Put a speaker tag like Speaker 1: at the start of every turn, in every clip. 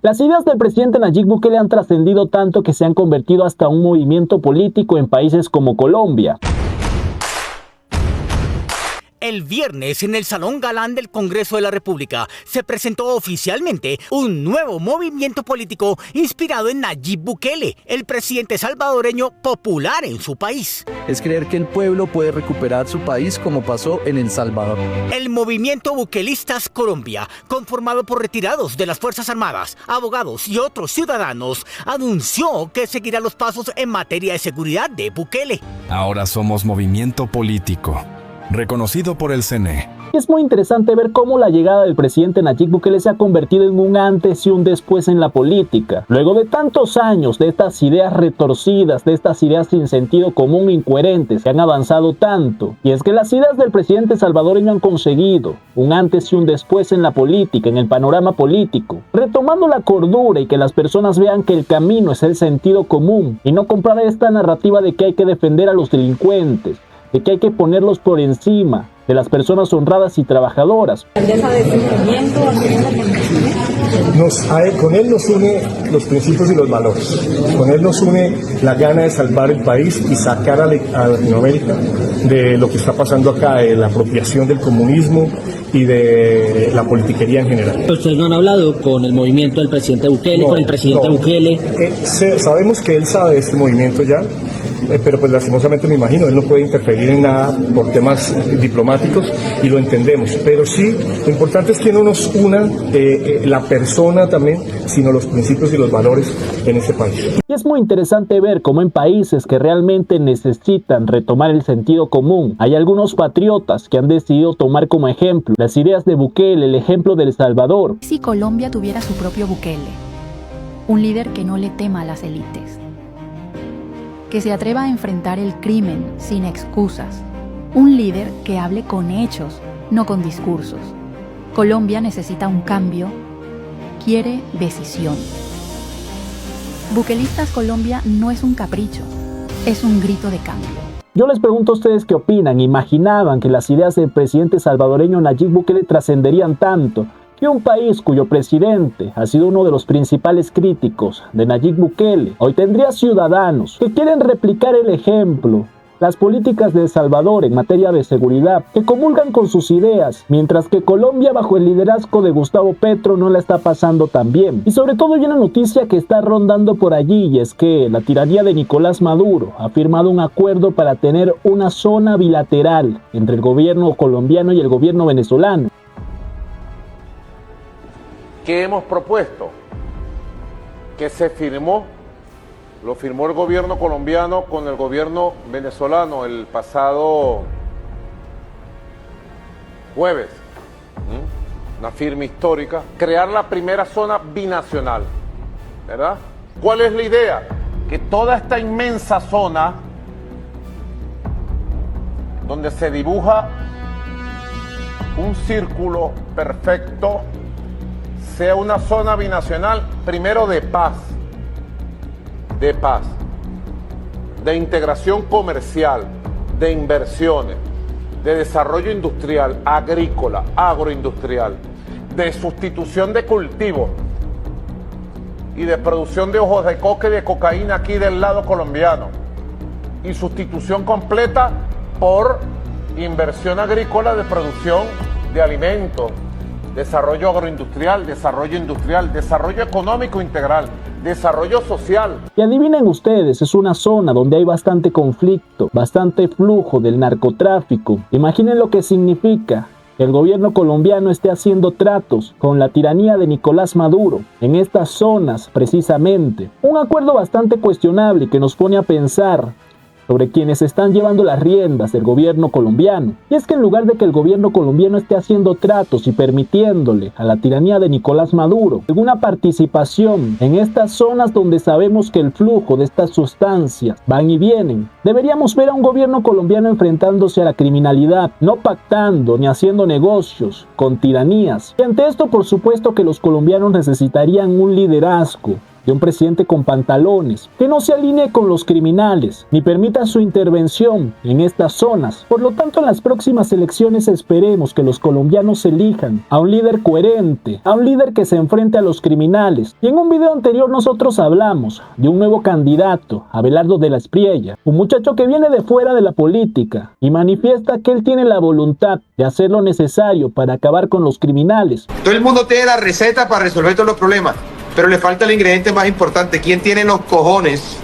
Speaker 1: Las ideas del presidente Nayib Bukele han trascendido tanto que se han convertido hasta un movimiento político en países como Colombia.
Speaker 2: El viernes, en el Salón Galán del Congreso de la República, se presentó oficialmente un nuevo movimiento político inspirado en Nayib Bukele, el presidente salvadoreño popular en su país.
Speaker 3: Es creer que el pueblo puede recuperar su país como pasó en El Salvador.
Speaker 2: El movimiento Bukelistas Colombia, conformado por retirados de las Fuerzas Armadas, abogados y otros ciudadanos, anunció que seguirá los pasos en materia de seguridad de Bukele.
Speaker 4: Ahora somos movimiento político, reconocido por el CNE.
Speaker 1: Es muy interesante ver cómo la llegada del presidente Nayib Bukele se ha convertido en un antes y un después en la política. Luego de tantos años de estas ideas retorcidas, de estas ideas sin sentido común e incoherentes que han avanzado tanto. Y es que las ideas del presidente salvadoreño han conseguido un antes y un después en la política, en el panorama político. Retomando la cordura y que las personas vean que el camino es el sentido común y no comprar esta narrativa de que hay que defender a los delincuentes, de que hay que ponerlos por encima de las personas honradas y trabajadoras.
Speaker 5: Con él nos une los principios y los valores. Con él nos une la gana de salvar el país y sacar a Latinoamérica de lo que está pasando acá, de la apropiación del comunismo y de la politiquería en general.
Speaker 6: ¿Ustedes no han hablado con el movimiento del presidente Bukele, con el presidente Bukele?
Speaker 5: Sabemos que él sabe de este movimiento ya, pero pues lastimosamente me imagino, él no puede interferir en nada por temas diplomáticos y lo entendemos, pero sí, lo importante es que no nos una la persona también, sino los principios y los valores en este país.
Speaker 1: Y es muy interesante ver cómo en países que realmente necesitan retomar el sentido común, hay algunos patriotas que han decidido tomar como ejemplo las ideas de Bukele, el ejemplo de El Salvador.
Speaker 7: Si Colombia tuviera su propio Bukele, un líder que no le tema a las élites, que se atreva a enfrentar el crimen sin excusas, un líder que hable con hechos, no con discursos. Colombia necesita un cambio, quiere decisión. Bukelistas Colombia no es un capricho, es un grito de cambio.
Speaker 1: Yo les pregunto a ustedes qué opinan. ¿Imaginaban que las ideas del presidente salvadoreño Nayib Bukele trascenderían tanto? Que un país cuyo presidente ha sido uno de los principales críticos de Nayib Bukele hoy tendría ciudadanos que quieren replicar el ejemplo, las políticas de El Salvador en materia de seguridad, que comulgan con sus ideas, mientras que Colombia bajo el liderazgo de Gustavo Petro no la está pasando tan bien. Y sobre todo hay una noticia que está rondando por allí, y es que la tiranía de Nicolás Maduro ha firmado un acuerdo para tener una zona bilateral entre el gobierno colombiano y el gobierno venezolano.
Speaker 8: ¿Qué hemos propuesto? Que se firmó, lo firmó el gobierno colombiano con el gobierno venezolano el pasado jueves, una firma histórica, crear la primera zona binacional, ¿verdad? ¿Cuál es la idea? Que toda esta inmensa zona donde se dibuja un círculo perfecto sea una zona binacional, primero de paz, de integración comercial, de inversiones, de desarrollo industrial, agrícola, agroindustrial, de sustitución de cultivos y de producción de hojos de coca y de cocaína aquí del lado colombiano, y sustitución completa por inversión agrícola de producción de alimentos, desarrollo agroindustrial, desarrollo industrial, desarrollo económico integral, desarrollo social.
Speaker 1: Y adivinen ustedes, es una zona donde hay bastante conflicto, bastante flujo del narcotráfico. Imaginen lo que significa que el gobierno colombiano esté haciendo tratos con la tiranía de Nicolás Maduro en estas zonas precisamente. Un acuerdo bastante cuestionable que nos pone a pensar sobre quienes están llevando las riendas del gobierno colombiano. Y es que en lugar de que el gobierno colombiano esté haciendo tratos y permitiéndole a la tiranía de Nicolás Maduro alguna participación en estas zonas donde sabemos que el flujo de estas sustancias van y vienen, deberíamos ver a un gobierno colombiano enfrentándose a la criminalidad, no pactando ni haciendo negocios con tiranías. Y ante esto, por supuesto que los colombianos necesitarían un liderazgo de un presidente con pantalones, que no se alinee con los criminales, ni permita su intervención en estas zonas. Por lo tanto, en las próximas elecciones esperemos que los colombianos elijan a un líder coherente, a un líder que se enfrente a los criminales. Y en un video anterior nosotros hablamos de un nuevo candidato, Abelardo de la Espriella, un muchacho que viene de fuera de la política y manifiesta que él tiene la voluntad de hacer lo necesario para acabar con los criminales.
Speaker 9: Todo el mundo tiene la receta para resolver todos los problemas, pero le falta el ingrediente más importante. ¿Quién tiene los cojones?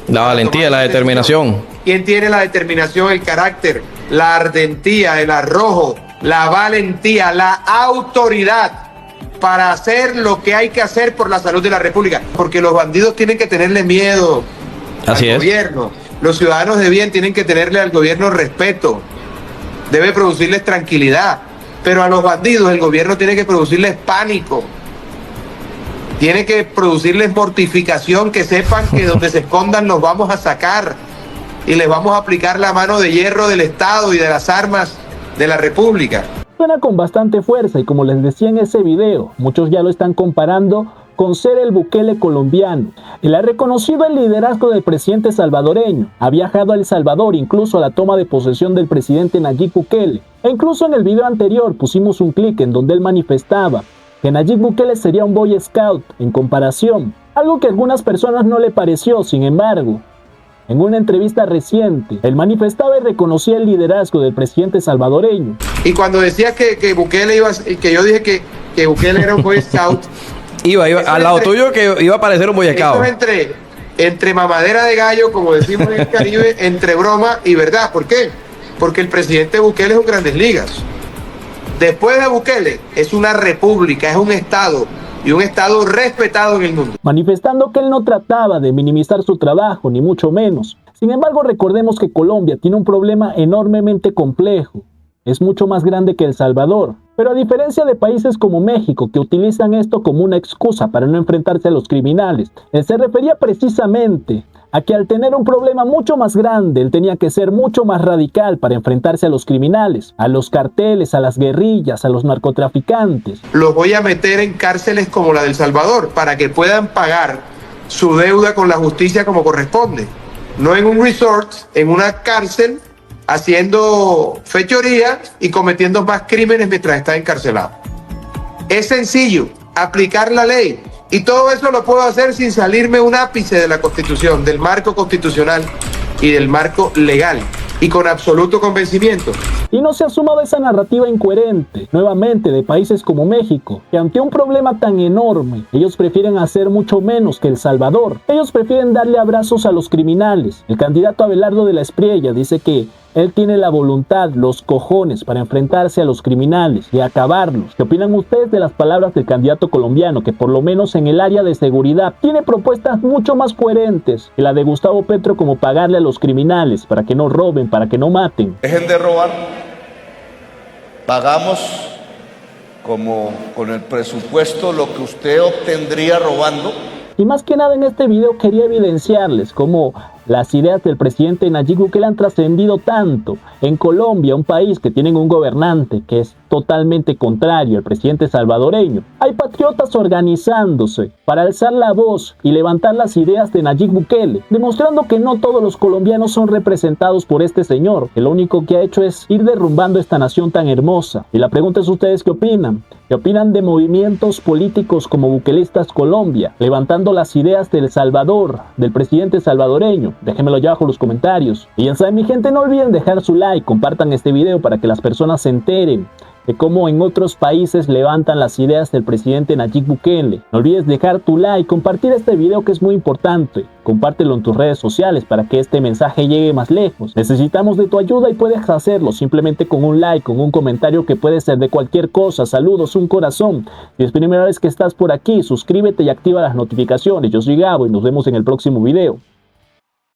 Speaker 10: La valentía, la determinación.
Speaker 9: ¿Quién tiene la determinación, el carácter, la ardentía, el arrojo, la valentía, la autoridad para hacer lo que hay que hacer por la salud de la República? Porque los bandidos tienen que tenerle miedo al gobierno. Los ciudadanos de bien tienen que tenerle al gobierno respeto. Debe producirles tranquilidad. Pero a los bandidos el gobierno tiene que producirles pánico. Tiene que producirles mortificación, que sepan que donde se escondan los vamos a sacar y les vamos a aplicar la mano de hierro del Estado y de las armas de la República.
Speaker 1: Suena con bastante fuerza y como les decía en ese video, muchos ya lo están comparando con ser el Bukele colombiano. Él ha reconocido el liderazgo del presidente salvadoreño, ha viajado a El Salvador, incluso a la toma de posesión del presidente Nayib Bukele. E incluso en el video anterior pusimos un clic en donde él manifestaba que Nayib Bukele sería un Boy Scout en comparación, algo que a algunas personas no le pareció. Sin embargo, en una entrevista reciente, él manifestaba y reconocía el liderazgo del presidente salvadoreño.
Speaker 9: Y cuando decía que Bukele iba, que yo dije que Bukele era un Boy Scout,
Speaker 10: iba al lado tuyo que iba a parecer un Boy Scout.
Speaker 9: Esto es entre mamadera de gallo, como decimos en el Caribe, entre broma y verdad. ¿Por qué? Porque el presidente Bukele es un Grandes Ligas. Después de Bukele es una república, es un estado, y un estado respetado en el mundo.
Speaker 1: Manifestando que él no trataba de minimizar su trabajo, ni mucho menos. Sin embargo, recordemos que Colombia tiene un problema enormemente complejo. Es mucho más grande que El Salvador. Pero a diferencia de países como México, que utilizan esto como una excusa para no enfrentarse a los criminales, él se refería precisamente a que al tener un problema mucho más grande, él tenía que ser mucho más radical para enfrentarse a los criminales, a los carteles, a las guerrillas, a los narcotraficantes.
Speaker 9: Los voy a meter en cárceles como la de El Salvador para que puedan pagar su deuda con la justicia como corresponde. No en un resort, en una cárcel, haciendo fechoría y cometiendo más crímenes mientras está encarcelado. Es sencillo aplicar la ley. Y todo eso lo puedo hacer sin salirme un ápice de la Constitución, del marco constitucional y del marco legal, y con absoluto convencimiento.
Speaker 1: Y no se ha sumado esa narrativa incoherente, nuevamente, de países como México, que ante un problema tan enorme, ellos prefieren hacer mucho menos que El Salvador. Ellos prefieren darle abrazos a los criminales. El candidato Abelardo de la Espriella dice que él tiene la voluntad, los cojones para enfrentarse a los criminales y acabarlos. ¿Qué opinan ustedes de las palabras del candidato colombiano, que por lo menos en el área de seguridad tiene propuestas mucho más coherentes que la de Gustavo Petro, como pagarle a los criminales para que no roben, para que no maten?
Speaker 11: Dejen de robar. Pagamos como con el presupuesto lo que usted obtendría robando.
Speaker 1: Y más que nada en este video quería evidenciarles cómo las ideas del presidente Nayib Bukele han trascendido tanto en Colombia, un país que tiene un gobernante que es totalmente contrario al presidente salvadoreño. Hay patriotas organizándose para alzar la voz y levantar las ideas de Nayib Bukele, demostrando que no todos los colombianos son representados por este señor, que lo único que ha hecho es ir derrumbando esta nación tan hermosa. Y la pregunta es: ¿ustedes qué opinan? ¿Qué opinan de movimientos políticos como Bukelistas Colombia, levantando las ideas del Salvador, del presidente salvadoreño? Déjenmelo allá abajo en los comentarios. Y ya saben, mi gente, no olviden dejar su like, compartan este video para que las personas se enteren de cómo en otros países levantan las ideas del presidente Nayib Bukele. No olvides dejar tu like, compartir este video, que es muy importante. Compártelo en tus redes sociales para que este mensaje llegue más lejos. Necesitamos de tu ayuda y puedes hacerlo simplemente con un like, con un comentario que puede ser de cualquier cosa. Saludos, un corazón. Si es primera vez que estás por aquí, suscríbete y activa las notificaciones. Yo soy Gabo y nos vemos en el próximo video.